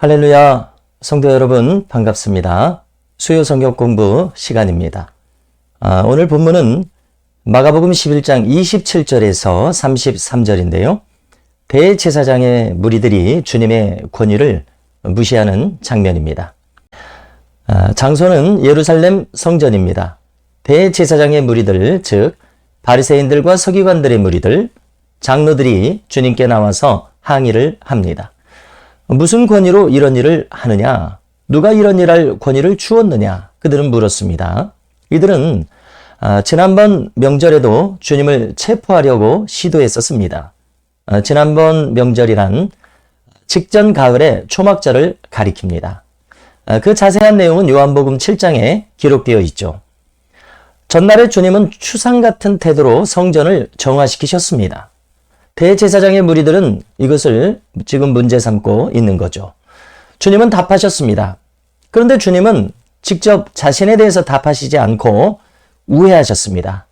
할렐루야, 성도 여러분 반갑습니다. 수요 성경 공부 시간입니다. 오늘 본문은 마가복음 11장 27절에서 33절인데요. 대제사장의 무리들이 주님의 권위를 무시하는 장면입니다. 장소는 예루살렘 성전입니다. 대제사장의 무리들, 즉 바리새인들과 서기관들의 무리들, 장로들이 주님께 나와서 항의를 합니다. 무슨 권위로 이런 일을 하느냐? 누가 이런 일할 권위를 주었느냐? 그들은 물었습니다. 이들은 지난번 명절에도 주님을 체포하려고 시도했었습니다. 지난번 명절이란 직전 가을의 초막절을 가리킵니다. 그 자세한 내용은 요한복음 7장에 기록되어 있죠. 전날에 주님은 추상 같은 태도로 성전을 정화시키셨습니다. 대제사장의 무리들은 이것을 지금 문제 삼고 있는 거죠. 주님은 답하셨습니다. 그런데 주님은 직접 자신에 대해서 답하시지 않고 우회하셨습니다.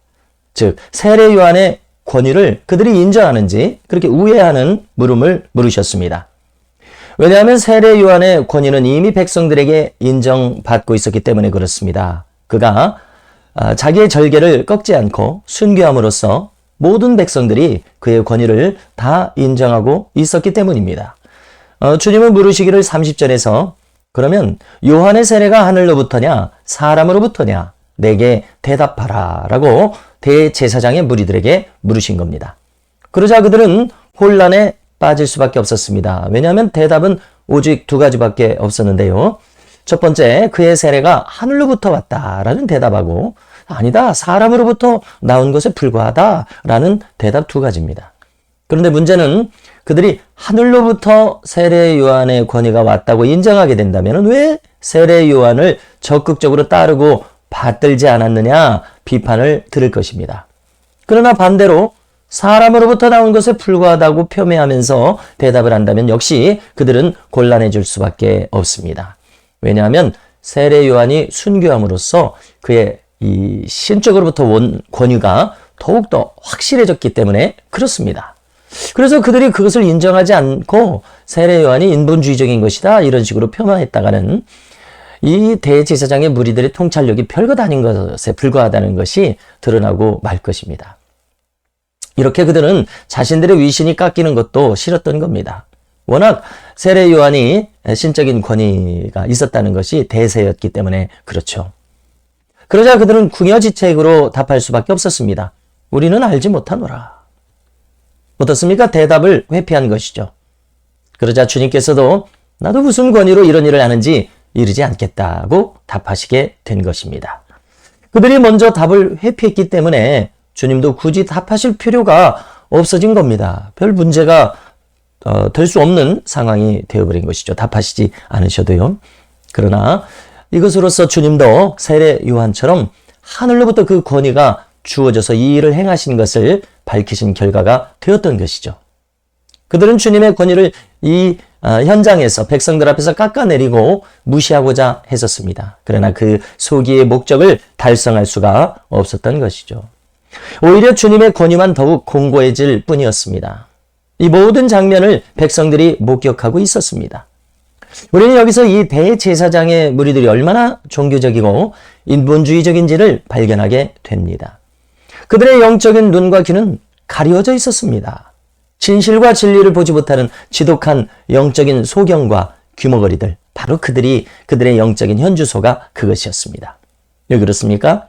즉 세례 요한의 권위를 그들이 인정하는지 그렇게 우회하는 물음을 물으셨습니다. 왜냐하면 세례 요한의 권위는 이미 백성들에게 인정받고 있었기 때문에 그렇습니다. 그가 자기의 절개를 꺾지 않고 순교함으로써 모든 백성들이 그의 권위를 다 인정하고 있었기 때문입니다. 주님은 물으시기를 30절에서 그러면 요한의 세례가 하늘로부터냐 사람으로부터냐 내게 대답하라 라고 대제사장의 무리들에게 물으신 겁니다. 그러자 그들은 혼란에 빠질 수밖에 없었습니다. 왜냐하면 대답은 오직 두 가지밖에 없었는데요. 첫 번째, 그의 세례가 하늘로부터 왔다라는 대답하고 아니다, 사람으로부터 나온 것에 불과하다라는 대답 두 가지입니다. 그런데 문제는 그들이 하늘로부터 세례 요한의 권위가 왔다고 인정하게 된다면 왜 세례 요한을 적극적으로 따르고 받들지 않았느냐 비판을 들을 것입니다. 그러나 반대로 사람으로부터 나온 것에 불과하다고 폄훼하면서 대답을 한다면 역시 그들은 곤란해질 수밖에 없습니다. 왜냐하면 세례 요한이 순교함으로써 그의 이 신적으로부터 온 권위가 더욱더 확실해졌기 때문에 그렇습니다. 그래서 그들이 그것을 인정하지 않고 세례 요한이 인본주의적인 것이다 이런 식으로 폄하했다가는 이 대제사장의 무리들의 통찰력이 별것 아닌 것에 불과하다는 것이 드러나고 말 것입니다. 이렇게 그들은 자신들의 위신이 깎이는 것도 싫었던 겁니다. 워낙 세례 요한이 신적인 권위가 있었다는 것이 대세였기 때문에 그렇죠. 그러자 그들은 궁여지책으로 답할 수밖에 없었습니다. 우리는 알지 못하노라. 어떻습니까? 대답을 회피한 것이죠. 그러자 주님께서도 나도 무슨 권위로 이런 일을 하는지 이르지 않겠다고 답하시게 된 것입니다. 그들이 먼저 답을 회피했기 때문에 주님도 굳이 답하실 필요가 없어진 겁니다. 별 문제가 될 수 없는 상황이 되어버린 것이죠. 답하시지 않으셔도요. 그러나 이것으로써 주님도 세례 요한처럼 하늘로부터 그 권위가 주어져서 이 일을 행하신 것을 밝히신 결과가 되었던 것이죠. 그들은 주님의 권위를 이 현장에서 백성들 앞에서 깎아내리고 무시하고자 했었습니다. 그러나 그 소기의 목적을 달성할 수가 없었던 것이죠. 오히려 주님의 권위만 더욱 공고해질 뿐이었습니다. 이 모든 장면을 백성들이 목격하고 있었습니다. 우리는 여기서 이 대제사장의 무리들이 얼마나 종교적이고 인본주의적인지를 발견하게 됩니다. 그들의 영적인 눈과 귀는 가려져 있었습니다. 진실과 진리를 보지 못하는 지독한 영적인 소경과 귀머거리들, 바로 그들의 영적인 현주소가 그것이었습니다. 왜 그렇습니까?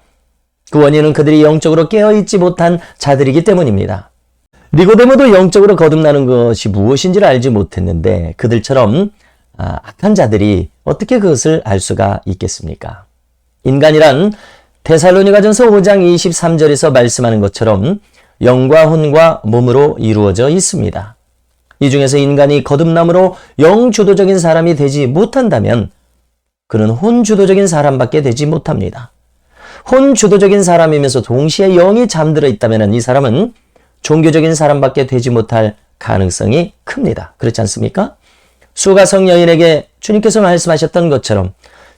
그 원인은 그들이 영적으로 깨어있지 못한 자들이기 때문입니다. 니고데모도 영적으로 거듭나는 것이 무엇인지를 알지 못했는데 그들처럼 악한 자들이 어떻게 그것을 알 수가 있겠습니까? 인간이란 데살로니가전서 5장 23절에서 말씀하는 것처럼 영과 혼과 몸으로 이루어져 있습니다. 이 중에서 인간이 거듭남으로 영주도적인 사람이 되지 못한다면 그는 혼주도적인 사람밖에 되지 못합니다. 혼주도적인 사람이면서 동시에 영이 잠들어 있다면 이 사람은 종교적인 사람밖에 되지 못할 가능성이 큽니다. 그렇지 않습니까? 수가성 여인에게 주님께서 말씀하셨던 것처럼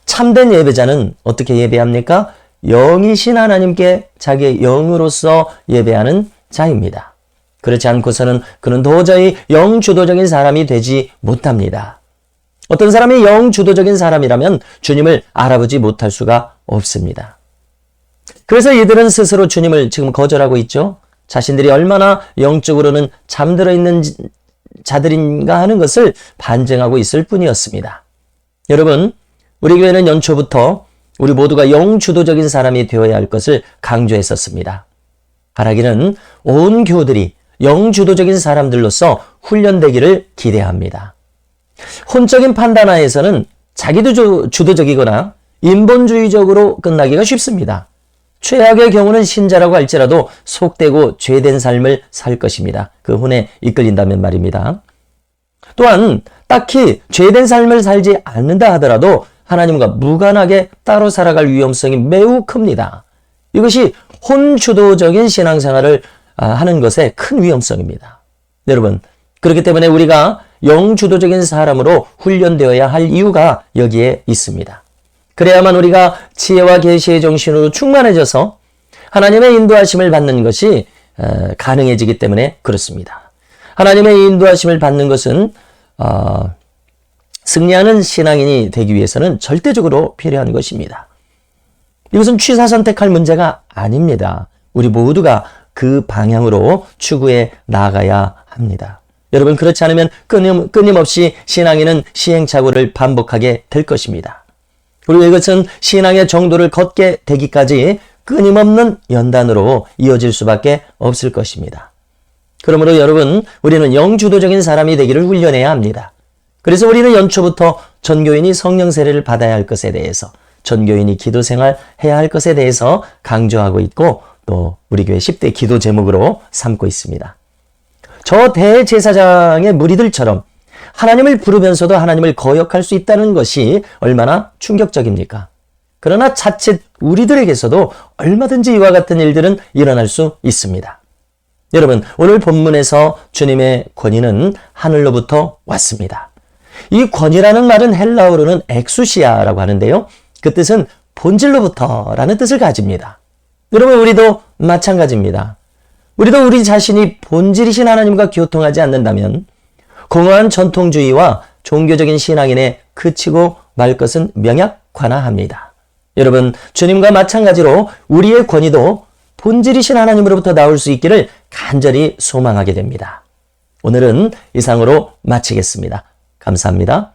참된 예배자는 어떻게 예배합니까? 영이신 하나님께 자기의 영으로서 예배하는 자입니다. 그렇지 않고서는 그는 도저히 영주도적인 사람이 되지 못합니다. 어떤 사람이 영주도적인 사람이라면 주님을 알아보지 못할 수가 없습니다. 그래서 이들은 스스로 주님을 지금 거절하고 있죠. 자신들이 얼마나 영적으로는 잠들어 있는 자들인가 하는 것을 반증하고 있을 뿐이었습니다. 여러분, 우리 교회는 연초부터 우리 모두가 영주도적인 사람이 되어야 할 것을 강조했었습니다. 바라기는 온 교우들이 영주도적인 사람들로서 훈련되기를 기대합니다. 혼적인 판단하에서는 자기도 주도적이거나 인본주의적으로 끝나기가 쉽습니다. 최악의 경우는 신자라고 할지라도 속되고 죄된 삶을 살 것입니다. 그 혼에 이끌린다면 말입니다. 또한 딱히 죄된 삶을 살지 않는다 하더라도 하나님과 무관하게 따로 살아갈 위험성이 매우 큽니다. 이것이 혼주도적인 신앙생활을 하는 것의 큰 위험성입니다. 여러분, 그렇기 때문에 우리가 영주도적인 사람으로 훈련되어야 할 이유가 여기에 있습니다. 그래야만 우리가 지혜와 계시의 정신으로 충만해져서 하나님의 인도하심을 받는 것이 가능해지기 때문에 그렇습니다. 하나님의 인도하심을 받는 것은 승리하는 신앙인이 되기 위해서는 절대적으로 필요한 것입니다. 이것은 취사 선택할 문제가 아닙니다. 우리 모두가 그 방향으로 추구해 나가야 합니다. 여러분, 그렇지 않으면 끊임없이 신앙인은 시행착오를 반복하게 될 것입니다. 그리고 이것은 신앙의 정도를 걷게 되기까지 끊임없는 연단으로 이어질 수밖에 없을 것입니다. 그러므로 여러분, 우리는 영주도적인 사람이 되기를 훈련해야 합니다. 그래서 우리는 연초부터 전교인이 성령 세례를 받아야 할 것에 대해서, 전교인이 기도 생활 해야 할 것에 대해서 강조하고 있고, 또 우리 교회 10대 기도 제목으로 삼고 있습니다. 저 대제사장의 무리들처럼 하나님을 부르면서도 하나님을 거역할 수 있다는 것이 얼마나 충격적입니까? 그러나 자칫 우리들에게서도 얼마든지 이와 같은 일들은 일어날 수 있습니다. 여러분, 오늘 본문에서 주님의 권위는 하늘로부터 왔습니다. 이 권위라는 말은 헬라어로는 엑수시아라고 하는데요. 그 뜻은 본질로부터라는 뜻을 가집니다. 여러분, 우리도 마찬가지입니다. 우리도 우리 자신이 본질이신 하나님과 교통하지 않는다면 공허한 전통주의와 종교적인 신앙인에 그치고 말 것은 명약관화합니다. 여러분, 주님과 마찬가지로 우리의 권위도 본질이신 하나님으로부터 나올 수 있기를 간절히 소망하게 됩니다. 오늘은 이상으로 마치겠습니다. 감사합니다.